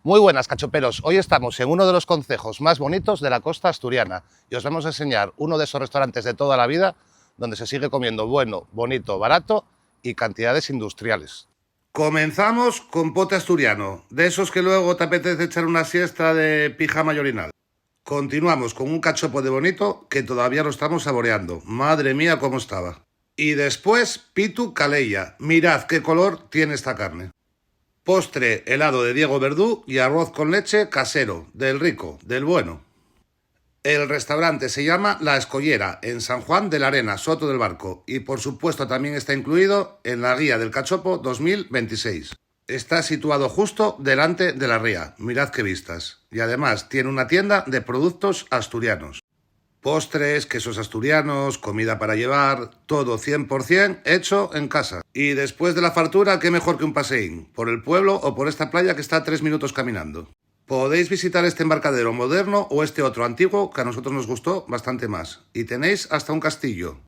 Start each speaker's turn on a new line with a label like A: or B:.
A: Muy buenas, cachoperos. Hoy estamos en uno de los concejos más bonitos de la costa asturiana y os vamos a enseñar uno de esos restaurantes de toda la vida donde se sigue comiendo bueno, bonito, barato y cantidades industriales. Comenzamos con pote asturiano, de esos que luego te apetece echar una siesta de pija mayorinal. Continuamos con un cachopo de bonito que todavía lo estamos saboreando. Madre mía, cómo estaba. Y después, pitu caleya. Mirad qué color tiene esta carne. Postre, helado de Diego Verdú y arroz con leche casero, del rico, del bueno. El restaurante se llama La Escollera, en San Juan de la Arena, Soto del Barco, y por supuesto también está incluido en la guía del cachopo 2026. Está situado justo delante de la ría, mirad qué vistas, y además tiene una tienda de productos asturianos. Postres, quesos asturianos, comida para llevar, todo 100% hecho en casa. Y después de la fartura, qué mejor que un paseín, por el pueblo o por esta playa que está a 3 minutos caminando. Podéis visitar este embarcadero moderno o este otro antiguo que a nosotros nos gustó bastante más. Y tenéis hasta un castillo.